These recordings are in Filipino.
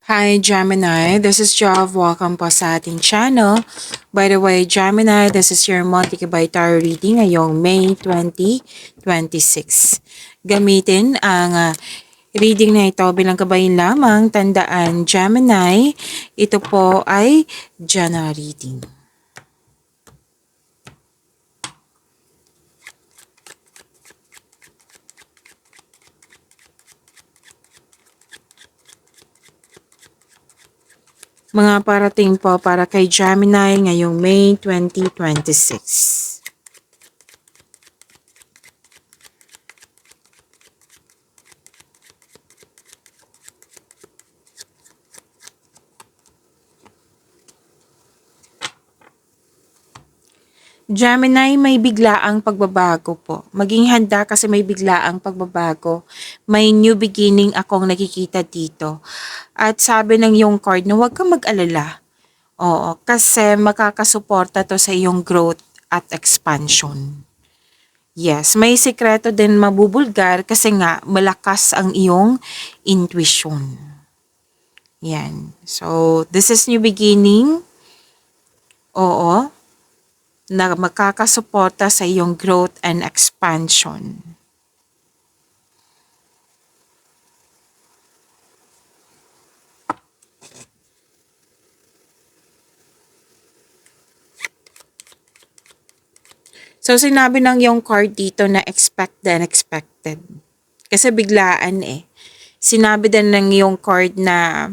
Hi Gemini, this is Jov. Welcome po sa ating channel. By the way, Gemini, this is your monthly by tarot reading ngayong May 2026. Gamitin ang reading na ito bilang kabayin lamang. Tandaan, Gemini, ito po ay general reading. Mga parating po para kay Gemini ngayong May 2026. Gemini, may biglaang pagbabago po. Maging handa kasi may biglaang pagbabago. May new beginning akong nakikita dito. At sabi ng iyong card na huwag kang mag-alala. Oo, kasi makakasuporta to sa iyong growth at expansion. Yes, may sikreto din mabubulgar kasi nga malakas ang iyong intuition. Yan. So, this is new beginning. Oo, na makakasuporta sa iyong growth and expansion. So, sinabi ng yung card dito na expect the unexpected. Kasi biglaan eh. Sinabi din ng yung card na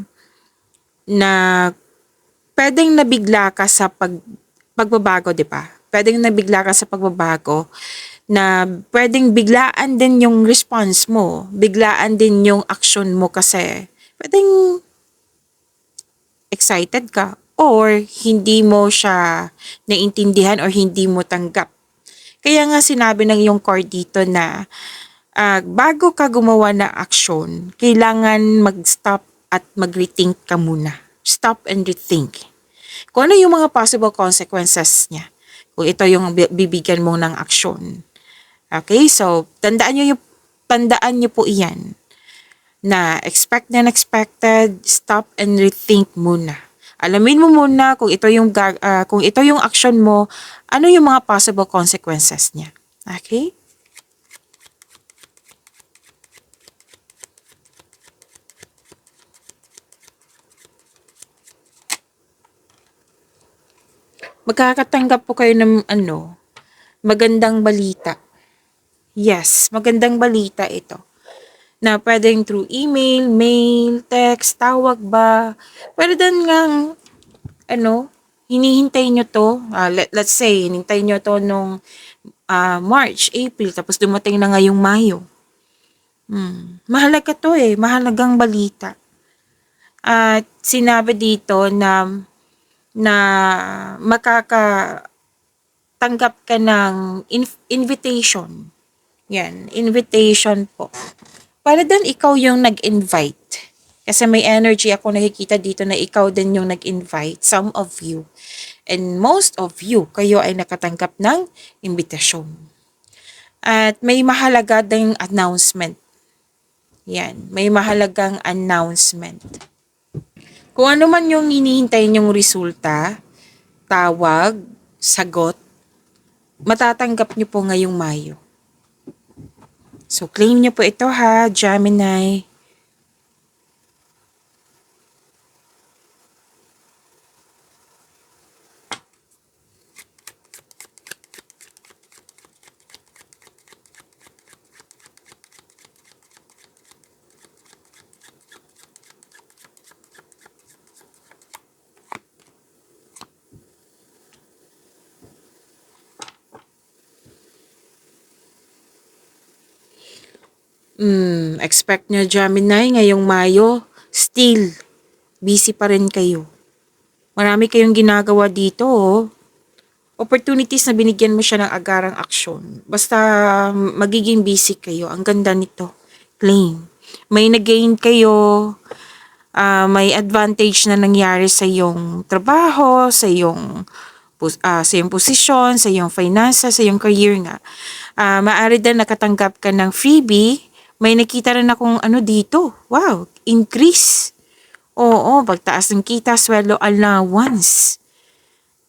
pwedeng nabigla ka sa pagbabago, di ba? Pwedeng nabigla ka sa pagbabago na pwedeng biglaan din yung response mo. Biglaan din yung action mo kasi pwedeng excited ka or hindi mo siya naintindihan or hindi mo tanggap. Kaya nga sinabi ng iyong card dito na bago ka gumawa ng aksyon, kailangan mag-stop at mag-rethink ka muna. Stop and rethink. Kung ano yung mga possible consequences niya. Kung ito yung bibigyan mo ng aksyon. Okay, so tandaan niyo po iyan na expect the unexpected, stop and rethink muna. Alamin mo muna kung ito yung action mo, ano yung mga possible consequences niya. Okay? Magkakatanggap po kayo ng magandang balita. Yes, magandang balita ito. Na pwedeng through email, mail, text, tawag ba. Pwede din ngang hinihintay nyo to. Let's say, hinihintay nyo to nung March, April, tapos dumating na ngayong Mayo. Mahalaga to eh. Mahalagang balita. At sinabi dito na makakatanggap ka ng invitation. Yan, invitation po. Para din ikaw yung nag-invite. Kasi may energy ako nakikita dito na ikaw din yung nag-invite. Some of you. And most of you, kayo ay nakatanggap ng invitation. At may mahalaga ding announcement. Yan, may mahalagang announcement. Kung ano man yung hinihintay nyong resulta, tawag, sagot, matatanggap nyo po ngayong Mayo. So, claim nyo po ito ha, Gemini. Expect nyo Gemini ngayong Mayo, still busy pa rin kayo. Marami kayong ginagawa dito oh. Opportunities na binigyan mo siya ng agarang aksyon. Basta magiging busy kayo. Ang ganda nito. Claim. May nag-gain kayo. May advantage na nangyari sa iyong trabaho, sa iyong posisyon, sa iyong finances, sa iyong career nga. Maaari din nakatanggap ka ng freebie. May nakita rin akong dito. Wow, increase. Oo, pagtaas ng kita, sweldo allowance.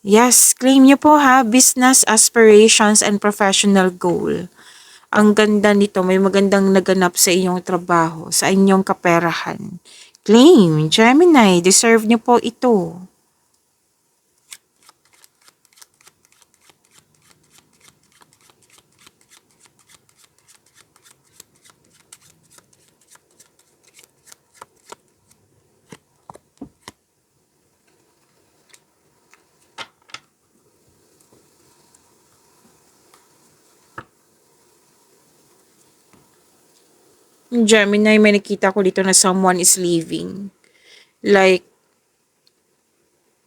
Yes, claim niyo po ha, business aspirations and professional goal. Ang ganda nito, may magandang naganap sa inyong trabaho, sa inyong kaperahan. Claim, Gemini, deserve niyo po ito. Gemini, may nakita ko dito na someone is leaving. Like,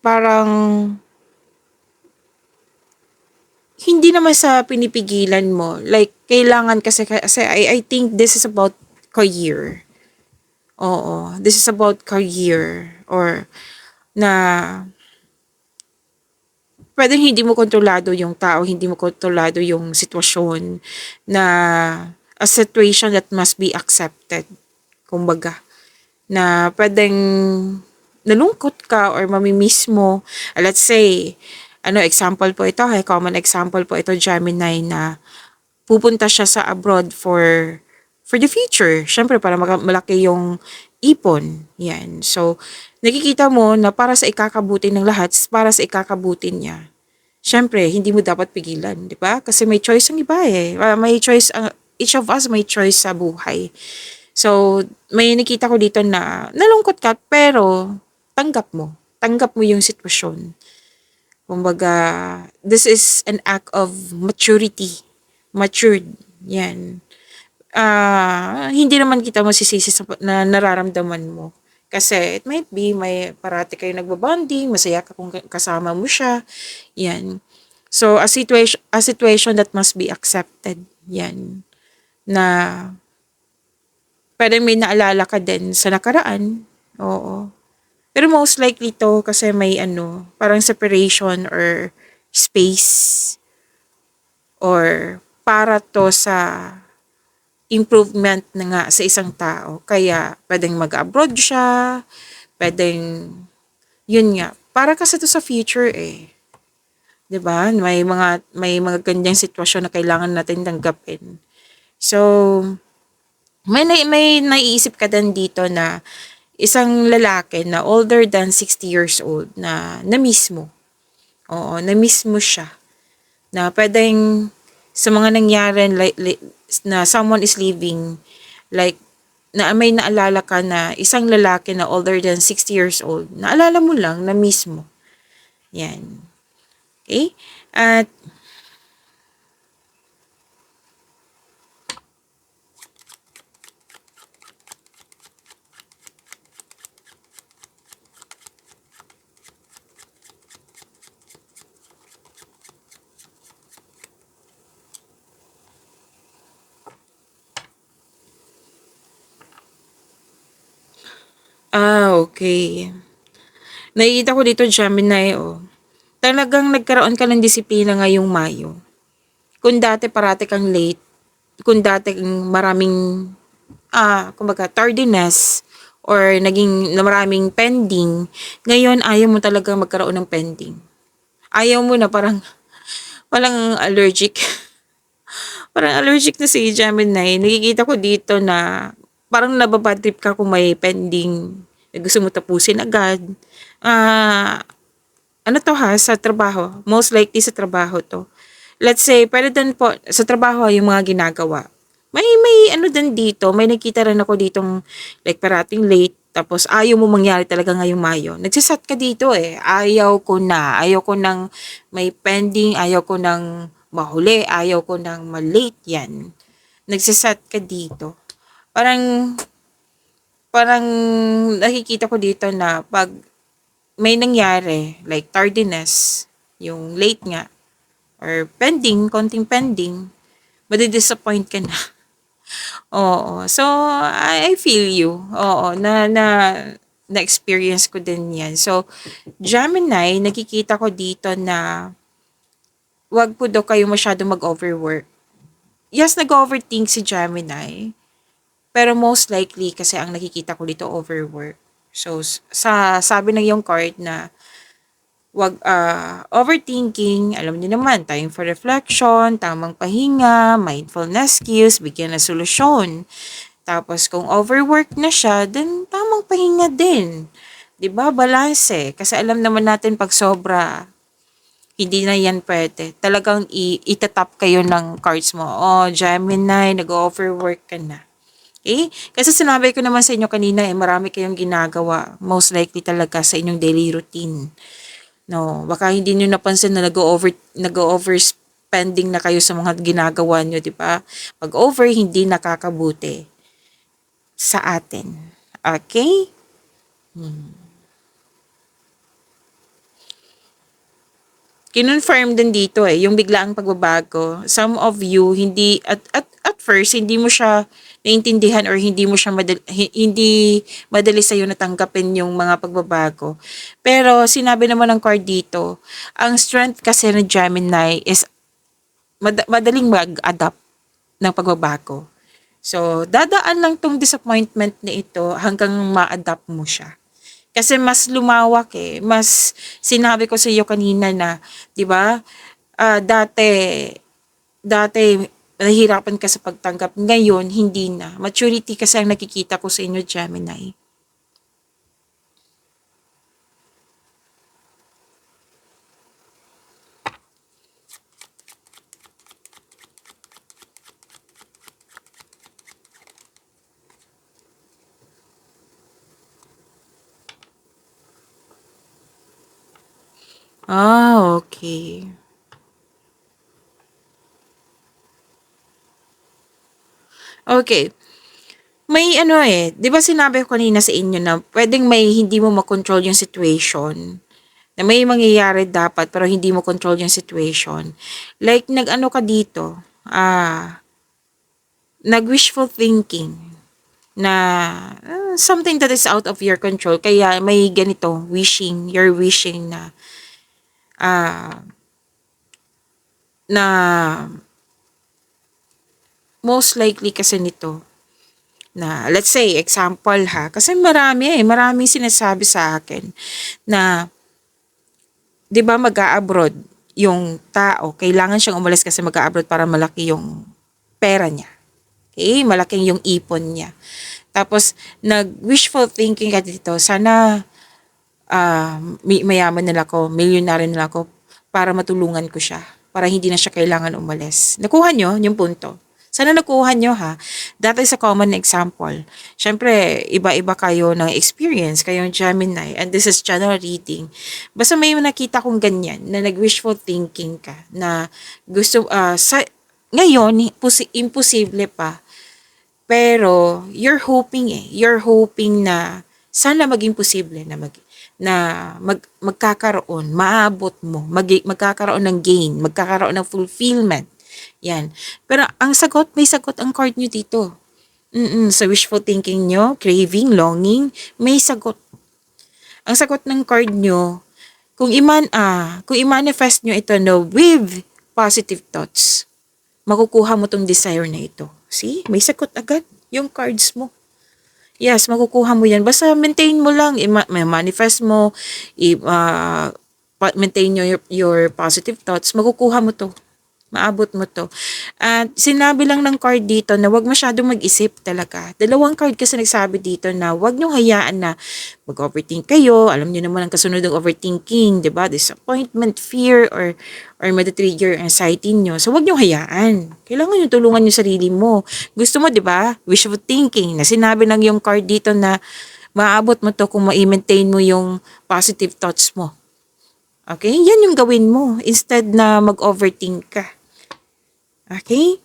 parang hindi naman sa pinipigilan mo. Like, kailangan kasi I think this is about career. Oo, this is about career. Or, na pwedeng hindi mo kontrolado yung tao, hindi mo kontrolado yung sitwasyon na a situation that must be accepted. Kumbaga, na pwedeng nalungkot ka or mamimiss mo. Let's say, example po ito, common example po ito, Gemini, na pupunta siya sa abroad for the future. Syempre, para malaki yung ipon. Yan. So, nakikita mo na para sa ikakabuti ng lahat, para sa ikakabuti niya. Syempre, hindi mo dapat pigilan, di ba? Kasi may choice ang iba eh. May choice, each of us may choice sa buhay. So, may nakita ko dito na nalungkot ka, pero tanggap mo. Tanggap mo yung sitwasyon. Kumbaga, this is an act of maturity. Matured. Yan. Hindi naman kita masisisi sa na nararamdaman mo. Kasi it might be may parati kayo nagbabonding, masaya ka kung kasama mo siya. Yan. So a situation that must be accepted. Yan. Na pwedeng may naalala ka din sa nakaraan. Oo. Pero most likely to kasi may parang separation or space or para to sa improvement na nga sa isang tao. Kaya, pwedeng mag-abroad siya, pwedeng, yun nga, para kasi to sa future eh. 'Di ba? May mga ganyang sitwasyon na kailangan natin tanggapin. So, may naiisip ka din dito na isang lalaki na older than 60 years old na-miss mo. Oo, na-miss mo siya. Na pwedeng sa mga nangyari na someone is leaving, like, na may naalala ka na isang lalaki na older than 60 years old, naalala mo lang na mismo. Yan. Okay? At, okay. Nakikita ko dito, Gemini, oh. Talagang nagkaroon ka ng disiplina ngayong Mayo. Kung dati parati kang late, kung dati maraming, kumbaga, tardiness, or naging maraming pending, ngayon ayaw mo talaga magkaroon ng pending. Ayaw mo na parang allergic. Parang allergic na si Gemini. Nakikita ko dito na parang nababad trip ka kung may pending na gusto mo tapusin agad. Ano to ha, sa trabaho. Most likely sa trabaho to. Let's say, pwede din po, sa trabaho yung mga ginagawa. May ano din dito, may nakita rin ako ditong like parating late, tapos ayaw mo mangyari talaga ngayong Mayo. Nagsisat ka dito eh, ayaw ko nang may pending, ayaw ko nang mahuli, ayaw ko nang malate yan. Nagsisat ka dito. Parang, parang nakikita ko dito na pag may nangyari, like tardiness, yung late nga, or pending, konting pending, madidisappoint ka na. Oo. So, I feel you. Oo, na-experience ko din yan. So, Gemini, nakikita ko dito na wag po daw kayo masyado mag-overwork. Yes, nag-overthink si Gemini. Pero most likely, kasi ang nakikita ko dito, overwork. So, sabi ng yung card na wag overthinking, alam niyo naman, time for reflection, tamang pahinga, mindfulness skills, bigyan ng solusyon. Tapos kung overwork na siya, then tamang pahinga din. 'Di ba? Balanse. Kasi alam naman natin pag sobra, hindi na yan pwede. Talagang itatap kayo ng cards mo. Oh, Gemini, nag-overwork ka na. Okay? Kasi sinabi ko naman sa inyo kanina marami kayong ginagawa. Most likely talaga sa inyong daily routine. No, baka hindi niyo napansin na nag-overspending na kayo sa mga ginagawa niyo, 'di ba? Pag over hindi nakakabuti sa atin. Okay? Kinonfirm din dito yung biglaang pagbabago. Some of you hindi at first hindi mo siya naintindihan or hindi madali sa natanggapin yung mga pagbabago. Pero sinabi naman ng card dito, ang strength kasi ng Gemini is madaling mag-adapt ng pagbabago. So, dadaan lang tong disappointment na ito hanggang ma-adapt mo siya. Kasi mas lumawak mas sinabi ko sa iyo kanina na, 'di ba? Dati nahihirapan ka sa pagtanggap, ngayon hindi na. Maturity kasi ang nakikita ko sa inyo, Gemini. Okay. Okay. May 'di ba sinabi ko kanina sa inyo na pwedeng may hindi mo makontrol yung situation, na may mangyayari dapat pero hindi mo control yung situation. Like nag-ano ka dito, nag-wishful thinking na something that is out of your control. Kaya may ganito, you're wishing na ah, na most likely kasi nito na let's say example kasi maraming sinasabi sa akin na 'di ba mag-a-abroad yung tao, kailangan siyang umalis kasi mag-a-abroad para malaki yung pera niya. Okay, malaking yung ipon niya. Tapos nag-wishful thinking ka dito, sana mayaman nila ako, milyonaryo nila ako para matulungan ko siya, para hindi na siya kailangan umalis. Nakuha nyo yung punto? Sana nakuha nyo ha. That is a common example. Siyempre, iba-iba kayo ng experience, kayong Gemini, and this is general reading. Basta may nakita kong ganyan, na nag-wishful thinking ka, na gusto, ngayon, imposible pa, pero you're hoping na sana maging posible na magkakaroon, maabot mo, magkakaroon ng gain, magkakaroon ng fulfillment. Yan. Pero ang sagot, may sagot ang card nyo dito. Sa wishful thinking nyo, craving, longing, may sagot. Ang sagot ng card nyo, kung i-manifest nyo ito no, with positive thoughts, makukuha mo tong desire na ito. See? May sagot agad yung cards mo. Yes, makukuha mo yan. Basta maintain mo lang, manifest mo, maintain your positive thoughts, makukuha mo to. Maabot mo to. At sinabi lang ng card dito na wag masyadong mag-isip talaga. Dalawang card kasi nagsabi dito na wag niyong hayaan na mag-overthink kayo. Alam niyo naman ang kasunod ng overthinking, 'di ba? Disappointment, fear, or matatrigger anxiety niyo. So wag niyong hayaan. Kailangan niyo tulungan yung sarili mo. Gusto mo, 'di ba? Wishful thinking na sinabi ng yung card dito na maabot mo to kung ma-maintain mo yung positive thoughts mo. Okay? Yan yung gawin mo instead na mag-overthink ka. Okay?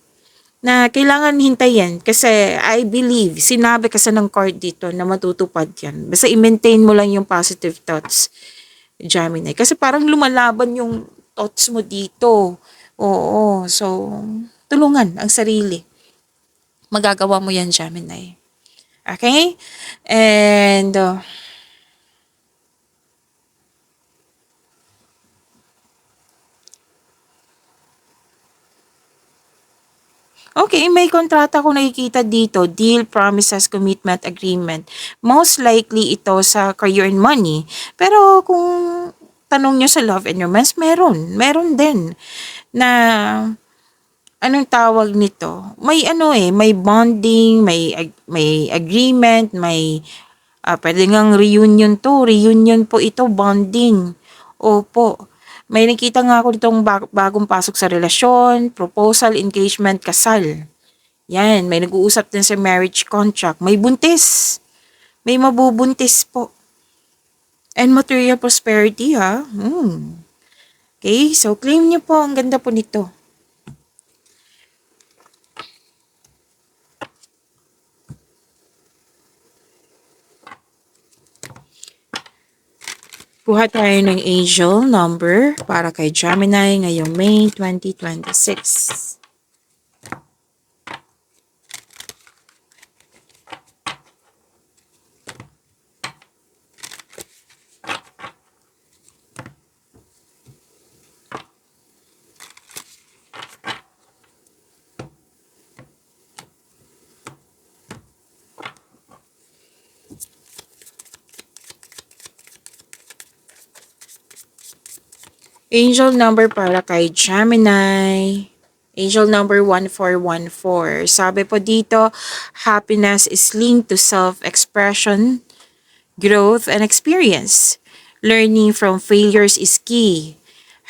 Na kailangan hintayin kasi I believe, sinabi kasi ng card dito na matutupad yan. Basta i-maintain mo lang yung positive thoughts, Gemini. Kasi parang lumalaban yung thoughts mo dito. Oo, so tulungan ang sarili. Magagawa mo yan, Gemini. Okay? And Okay, may kontrata ko nakikita dito, deal, promises, commitment, agreement. Most likely ito sa career and money. Pero kung tanong nyo sa love and romance, meron. Meron din na anong tawag nito? May ano may bonding, may agreement, may pwede ngang reunion to. Reunion po ito, bonding. Opo. May nakita nga ako ditong bagong pasok sa relasyon, proposal, engagement, kasal. Yan, may nag-uusap din sa marriage contract. May buntis. May mabubuntis po. And material prosperity ha. Okay, so claim niyo po. Ang ganda po nito. Kuha tayo ng angel number para kay Gemini ngayong May 2026. Angel number para kay Gemini. Angel number 1414. Sabi po dito, happiness is linked to self-expression, growth, and experience. Learning from failures is key.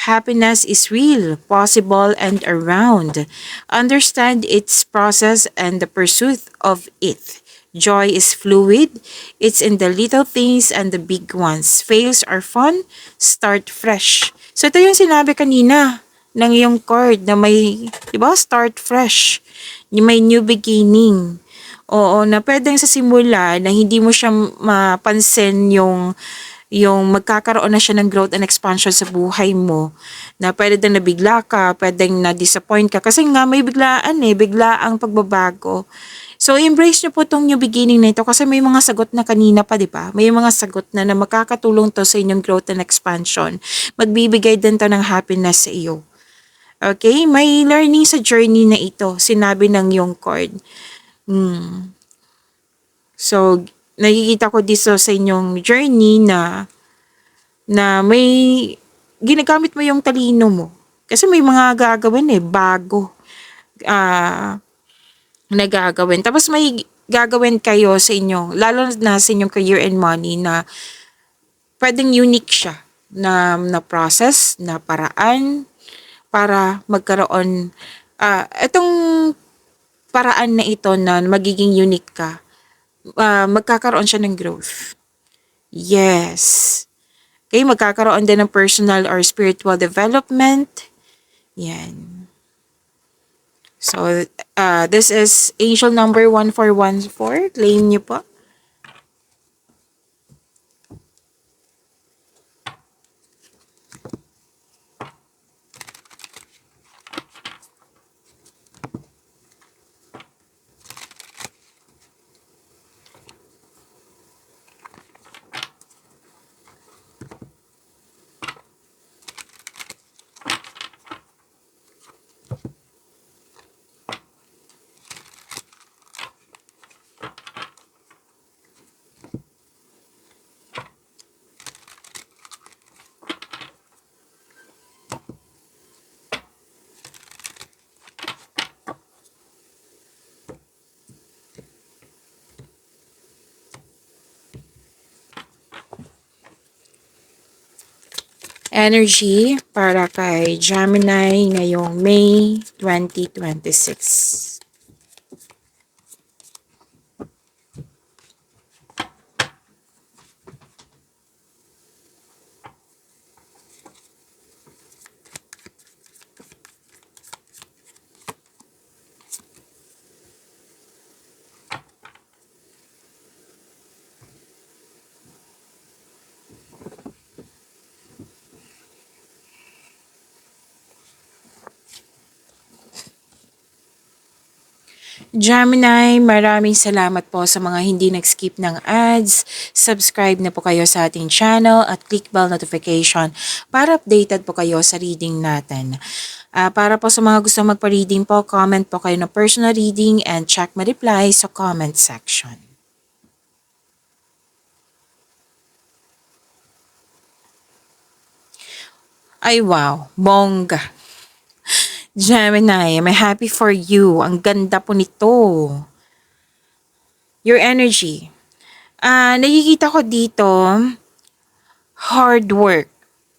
Happiness is real, possible, and around. Understand its process and the pursuit of it. Joy is fluid. It's in the little things and the big ones. Fails are fun. Start fresh. So ito yung sinabi kanina ng iyong card na may, di ba, start fresh. Yung may new beginning. Oo, na pwedeng sa simula na hindi mo siya mapansin yung magkakaroon na siya ng growth and expansion sa buhay mo, na pwede din nabigla ka, pwedeng na-disappoint ka, kasi nga may biglaan bigla ang pagbabago. So, embrace nyo po itong new beginning na ito kasi may mga sagot na kanina pa, di ba? May mga sagot na makakatulong to sa inyong growth and expansion. Magbibigay din to ng happiness sa iyo. Okay? May learning sa journey na ito, sinabi ng yung card. So, nakikita ko dito sa inyong journey na may ginagamit mo yung talino mo. Kasi may mga gagawin bago na gagawin. Tapos may gagawin kayo sa inyo, lalo na sa inyong career and money na pwedeng unique siya na process, na paraan para magkaroon itong paraan na ito na magiging unique ka, magkakaroon siya ng growth. Yes. Okay, magkakaroon din ng personal or spiritual development. Yan. So, this is angel number 1414. Claim niyo po. Energy para kay Gemini ngayong May 2026. Gemini, maraming salamat po sa mga hindi nag-skip ng ads. Subscribe na po kayo sa ating channel at click bell notification para updated po kayo sa reading natin. Para po sa mga gusto magpa-reading po, comment po kayo ng personal reading and check my reply sa comment section. Ay wow, bongga. Gemini, I'm happy for you. Ang ganda po nito. Your energy. Nakikita ko dito, hard work.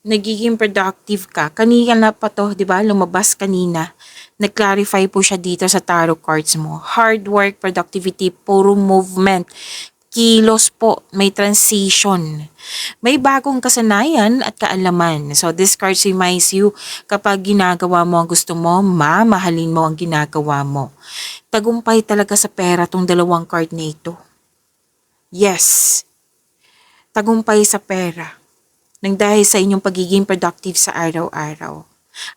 Nagiging productive ka. Kanina na pa to, di ba? Lumabas kanina. Nag-clarify po siya dito sa tarot cards mo. Hard work, productivity, puro movement. Kilos po, may transition. May bagong kasanayan at kaalaman. So this card reminds you kapag ginagawa mo ang gusto mo, mamahalin mo ang ginagawa mo. Tagumpay talaga sa pera tong dalawang card na ito. Yes, tagumpay sa pera. Nang dahil sa inyong pagiging productive sa araw-araw.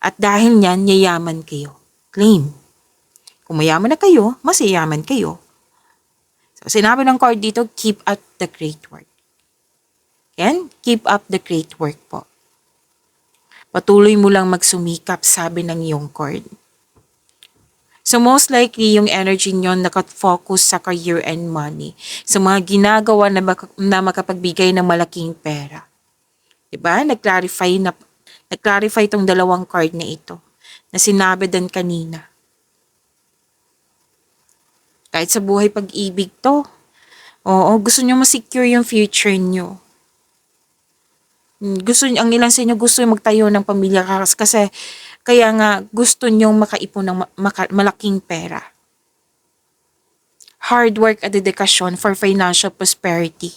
At dahil niyan, yayaman kayo. Claim. Kung mayaman na kayo, mas yayaman kayo. So, sinabi ng card dito, keep up the great work. Yan, keep up the great work po. Patuloy mo lang magsumikap, sabi ng iyong card. So most likely, yung energy nyo nakafocus sa career and money. Sa mga ginagawa na makapagbigay ng malaking pera. Diba? Nag-clarify itong dalawang card na ito. Na sinabi din kanina. Kahit sa buhay pag-ibig to. Oo, gusto nyo ma-secure yung future nyo. Ang ilan sa inyo gusto yung magtayo ng pamilya kasi kaya nga gusto nyong makaipon ng malaking pera. Hard work at dedikasyon for financial prosperity.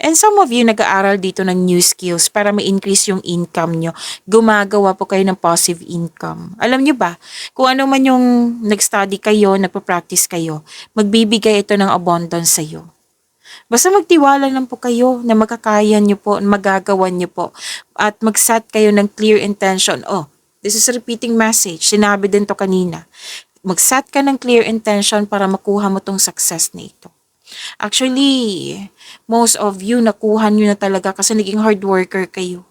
And some of you nag-aaral dito ng new skills para ma-increase yung income nyo. Gumagawa po kayo ng passive income. Alam nyo ba, kung ano man yung nag-study kayo, nagpa-practice kayo, magbibigay ito ng abundance sa'yo. Basta magtiwala lang po kayo na makakaya nyo po, magagawa nyo po. At mag-set kayo ng clear intention. Oh, this is a repeating message. Sinabi din to kanina. Mag-set ka ng clear intention para makuha mo tong success na ito. Actually, most of you nakuha nyo na talaga kasi naging hard worker kayo.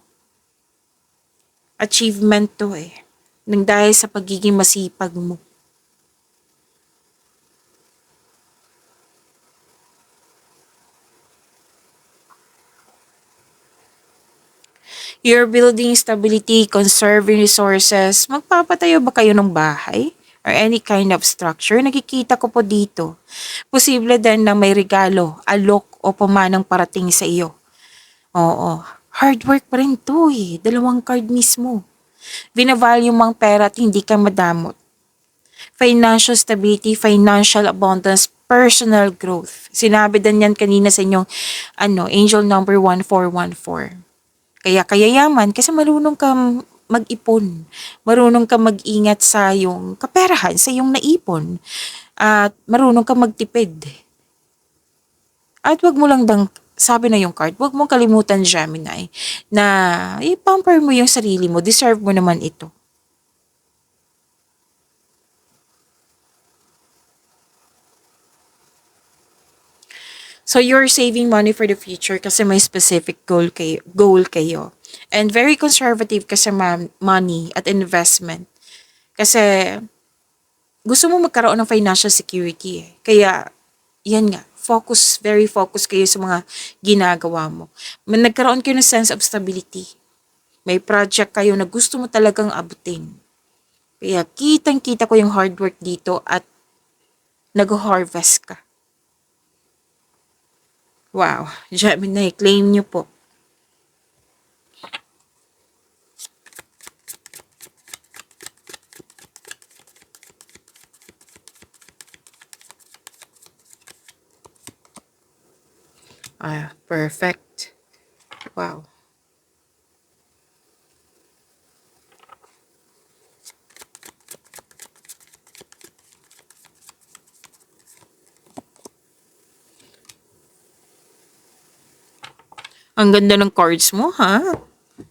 Achievement to eh. Nang dahil sa pagiging masipag mo. You're building stability, conserving resources. Magpapatayo ba kayo ng bahay? Or any kind of structure? Nakikita ko po dito. Posible din na may regalo, alok o pamanang parating sa iyo. Oo. Hard work pa rin to eh. Dalawang card mismo. Binavalue mo ang pera at hindi ka madamot. Financial stability, financial abundance, personal growth. Sinabi din yan kanina sa inyong angel number 1414. Kaya yaman kasi marunong ka mag-ipon. Marunong ka mag-ingat sa yung kaperahan, sa yung naipon. At marunong ka magtipid. At wag mo lang sabi na yung card, wag mong kalimutan, Gemini, na i-pamper mo yung sarili mo. Deserve mo naman ito. So you're saving money for the future kasi may specific goal kayo. And very conservative ka sa money at investment. Kasi gusto mo magkaroon ng financial security eh. Kaya yan nga, very focus kayo sa mga ginagawa mo. Nagkaroon kayo ng sense of stability. May project kayo na gusto mo talagang abutin. Kaya kitang-kita ko yung hard work dito at nag-harvest ka. Wow, Gemini, claim nyo po. Perfect. Wow. Ang ganda ng cards mo, ha?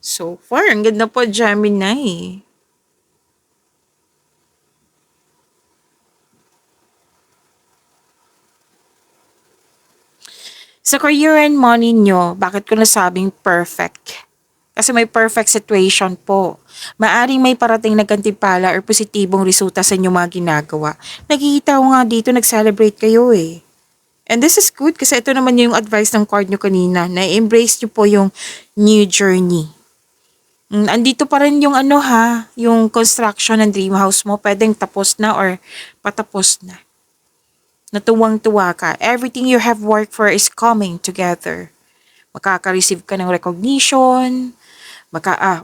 So far, ang ganda po, Gemini. Sa career and money nyo, bakit ko nasabing perfect? Kasi may perfect situation po. Maaring may parating na gantimpala or positibong resulta sa inyong mga ginagawa. Nakikita ko nga dito, nag-celebrate kayo eh. And this is good kasi ito naman yung advice ng card nyo kanina na embrace nyo po yung new journey. Andito pa rin yung ano ha, yung construction ng dream house mo, pwedeng tapos na or patapos na. Natuwang-tuwa ka. Everything you have worked for is coming together. Makaka-receive ka ng recognition,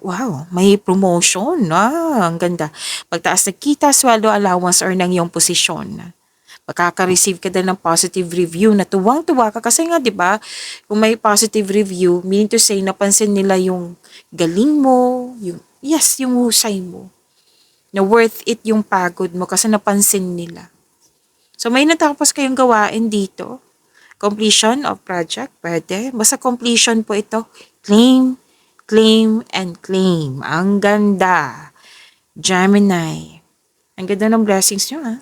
wow, may promotion. Ang ganda. Pagtaas ng kita, sweldo, allowance, or ng iyong posisyon. Makaka-receive ka din ng positive review na tuwang-tuwa ka. Kasi nga, di ba, kung may positive review, meaning to say, napansin nila yung galing mo, yung husay mo. Na worth it yung pagod mo kasi napansin nila. So, may natapos kayong gawain dito. Completion of project, pwede. Basta completion po ito. Claim, claim, and claim. Ang ganda. Gemini. Ang ganda ng blessings nyo, ha?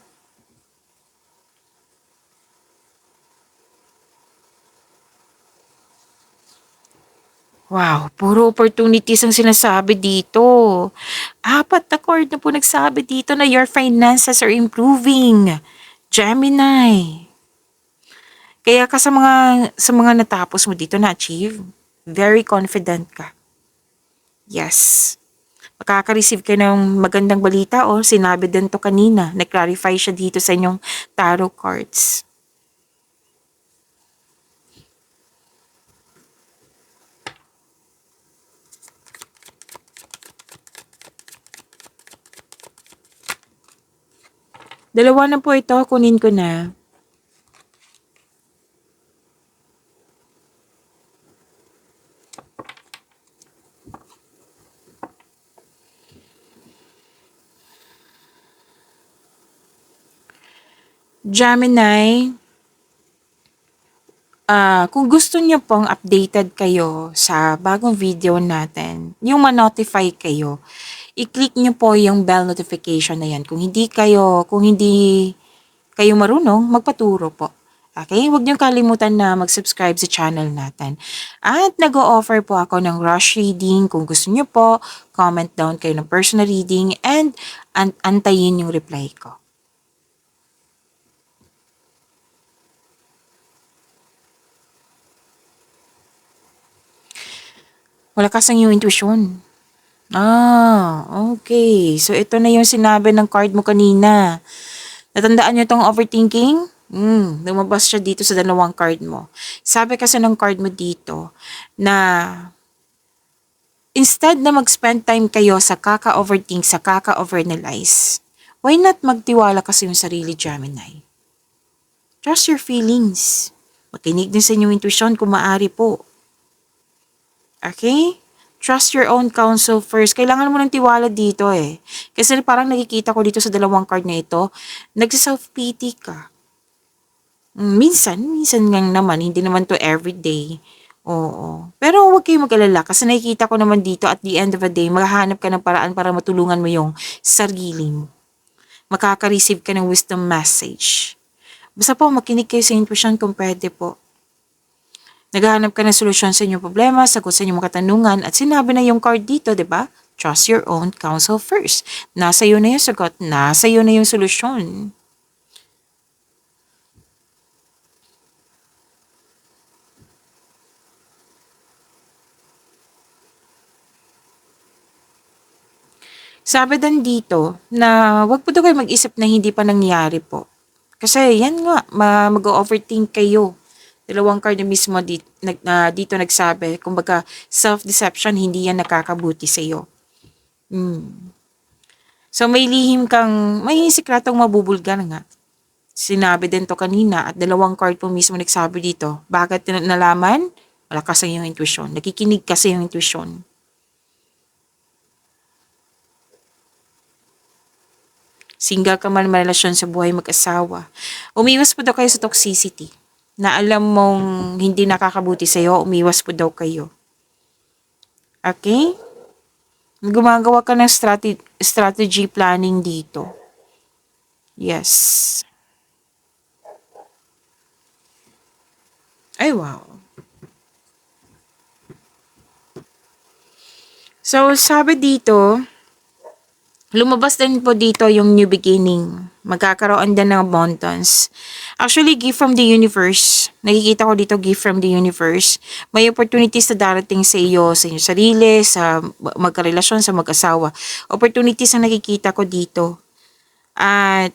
Wow, puro opportunities ang sinasabi dito. Apat na card na po nagsabi dito na your finances are improving. Gemini. Kaya ka sa mga natapos mo dito na-achieve, very confident ka. Yes. Makaka-receive ka ng magandang balita o sinabi din to kanina. Nag-clarify siya dito sa inyong tarot cards. Dalawa na po ito, kunin ko na. Gemini, kung gusto niyo pong updated kayo sa bagong video natin, yung ma-notify kayo, i-click niyo po yung bell notification na yan. Kung hindi kayo marunong, magpaturo po. Okay? Huwag niyong kalimutan na mag-subscribe sa channel natin. At nag-o-offer po ako ng rush reading. Kung gusto niyo po, comment down kayo ng personal reading and antayin yung reply ko. Malakas ang iyong intuition. Okay. So, ito na yung sinabi ng card mo kanina. Natandaan niyo tong overthinking? Lumabas siya dito sa dalawang card mo. Sabi kasi ng card mo dito na instead na mag-spend time kayo sa kaka-overthink, sa kaka-overanalyze, why not magtiwala kasi yung sarili, Gemini? Trust your feelings. Makinig din sa inyong intuition kung maaari po. Okay? Trust your own counsel first. Kailangan mo ng tiwala dito eh. Kasi parang nakikita ko dito sa dalawang card na ito, nagsa-self-pity ka. Minsan lang naman, hindi naman to everyday. Oo. Pero huwag kayong mag-alala kasi nakikita ko naman dito at the end of the day, maghahanap ka ng paraan para matulungan mo yung sarili mo. Makaka-receive ka ng wisdom message. Basta po, makinig kayo sa intuition kung pwede po. Naghahanap ka ng solusyon sa inyong problema, sagot sa inyong mga katanungan, at sinabi na yung card dito, di ba? Trust your own counsel first. Nasa iyo na yung sagot, nasa iyo na yung solusyon. Sabi din dito na wag po daw kayo mag-isip na hindi pa nangyari po. Kasi yan nga, mag-overthink kayo. Dalawang card na mismo dito nagsabi, kumbaga self-deception, hindi yan nakakabuti sa iyo. So may sikretong mabubulgar nga. Sinabi din to kanina at dalawang card po mismo nagsabi dito. Bakit nalaman? Malakas ang iyong intuition. Nakikinig kasi yung intuition. Single ka man relasyon sa buhay mag-asawa. Umiwas po daw kayo sa toxicity. Na alam mong hindi nakakabuti sa'yo, umiwas po daw kayo. Okay? Gumagawa ka ng strategy planning dito. Yes. Ay, wow. So, sabi dito, lumabas din po dito yung new beginning. Magkakaroon din ng abundance. Actually, gift from the universe. Nakikita ko dito, gift from the universe. May opportunities na darating sa iyo, sa inyong sarili, sa magkarelasyon, sa mag-asawa. Opportunities na nakikita ko dito. At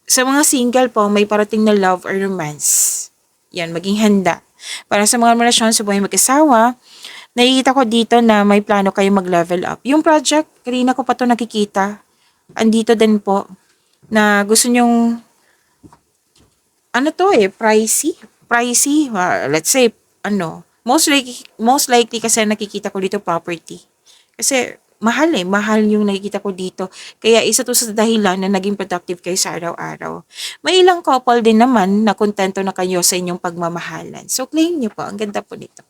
sa mga single po, may parating na love or romance. Yan, maging handa. Para sa mga relasyon sa buhay mag-asawa, nakikita ko dito na may plano kayo mag-level up. Yung project, kanina ko pa to nakikita. Andito din po na gusto nyong, ano to pricey. Pricey, let's say, most likely kasi nakikita ko dito property. Kasi mahal yung nakikita ko dito. Kaya isa to sa dahilan na naging productive kayo sa araw-araw. May ilang couple din naman na kontento na kayo sa inyong pagmamahalan. So, claim nyo po. Ang ganda po nito.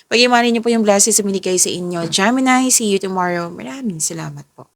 Pag-imanin niyo po yung blessings na binigay sa inyo. Gemini, see you tomorrow. Maraming salamat po.